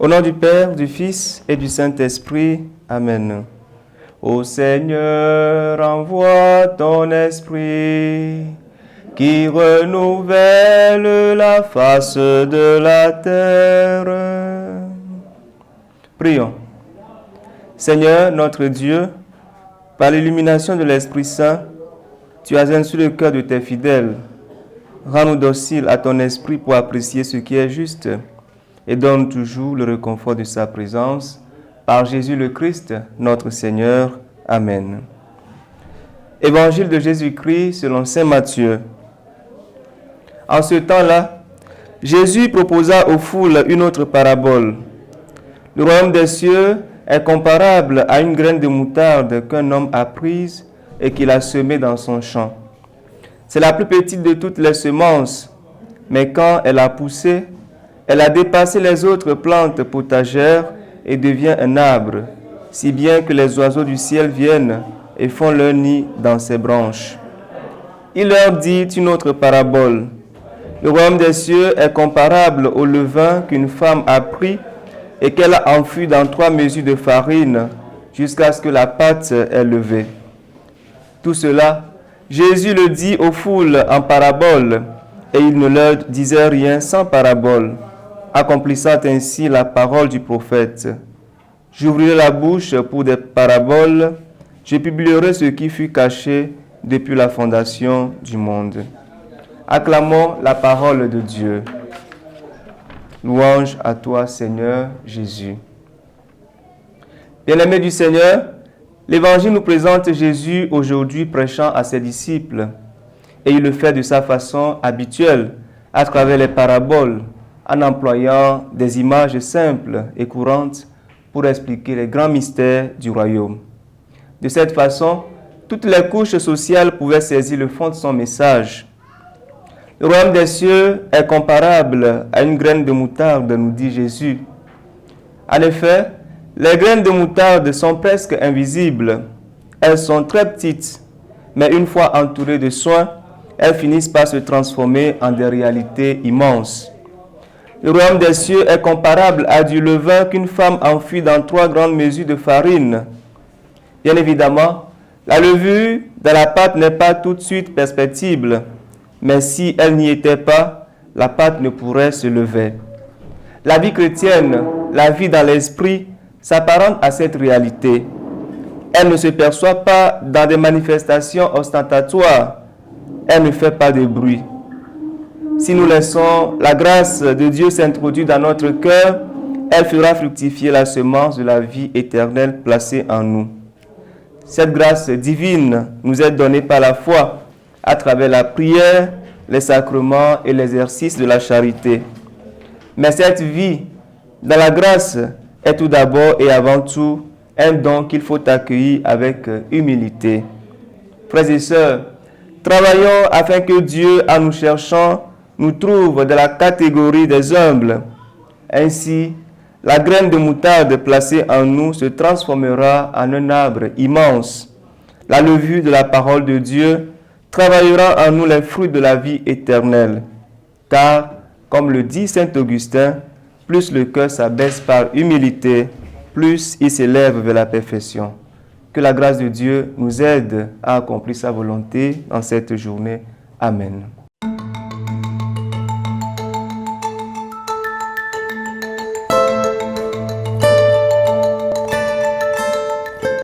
Au nom du Père, du Fils et du Saint-Esprit. Amen. Ô Seigneur, envoie ton esprit qui renouvelle la face de la terre. Prions. Seigneur, notre Dieu, par l'illumination de l'Esprit Saint, tu as instruit le cœur de tes fidèles. Rends-nous dociles à ton esprit pour apprécier ce qui est juste et donne toujours le réconfort de sa présence. Par Jésus le Christ, notre Seigneur. Amen. Évangile de Jésus-Christ selon saint Matthieu. En ce temps-là, Jésus proposa aux foules une autre parabole. Le royaume des cieux est comparable à une graine de moutarde qu'un homme a prise et qu'il a semée dans son champ. C'est la plus petite de toutes les semences, mais quand elle a poussé, elle a dépassé les autres plantes potagères et devient un arbre, si bien que les oiseaux du ciel viennent et font leur nid dans ses branches. Il leur dit une autre parabole. Le royaume des cieux est comparable au levain qu'une femme a pris et qu'elle a enfui dans 3 mesures de farine jusqu'à ce que la pâte est levée. Tout cela, Jésus le dit aux foules en parabole, et il ne leur disait rien sans parabole, accomplissant ainsi la parole du prophète. J'ouvrirai la bouche pour des paraboles, je publierai ce qui fut caché depuis la fondation du monde. Acclamons la parole de Dieu. Louange à toi, Seigneur Jésus. Bien-aimés du Seigneur, l'Évangile nous présente Jésus aujourd'hui prêchant à ses disciples, et il le fait de sa façon habituelle, à travers les paraboles, en employant des images simples et courantes pour expliquer les grands mystères du royaume. De cette façon, toutes les couches sociales pouvaient saisir le fond de son message. Le royaume des cieux est comparable à une graine de moutarde, nous dit Jésus. En effet, les graines de moutarde sont presque invisibles. Elles sont très petites, mais une fois entourées de soins, elles finissent par se transformer en des réalités immenses. Le royaume des cieux est comparable à du levain qu'une femme enfuit dans 3 grandes mesures de farine. Bien évidemment, la levure de la pâte n'est pas tout de suite perceptible, mais si elle n'y était pas, la pâte ne pourrait se lever. La vie chrétienne, la vie dans l'esprit, s'apparente à cette réalité. Elle ne se perçoit pas dans des manifestations ostentatoires. Elle ne fait pas de bruit. Si nous laissons la grâce de Dieu s'introduire dans notre cœur, elle fera fructifier la semence de la vie éternelle placée en nous. Cette grâce divine nous est donnée par la foi, à travers la prière, les sacrements et l'exercice de la charité. Mais cette vie dans la grâce est tout d'abord et avant tout un don qu'il faut accueillir avec humilité. Frères et sœurs, travaillons afin que Dieu, en nous cherchant, nous trouve dans la catégorie des humbles. Ainsi, la graine de moutarde placée en nous se transformera en un arbre immense. La levure de la parole de Dieu travaillera en nous les fruits de la vie éternelle. Car, comme le dit saint Augustin, plus le cœur s'abaisse par humilité, plus il s'élève vers la perfection. Que la grâce de Dieu nous aide à accomplir sa volonté dans cette journée. Amen.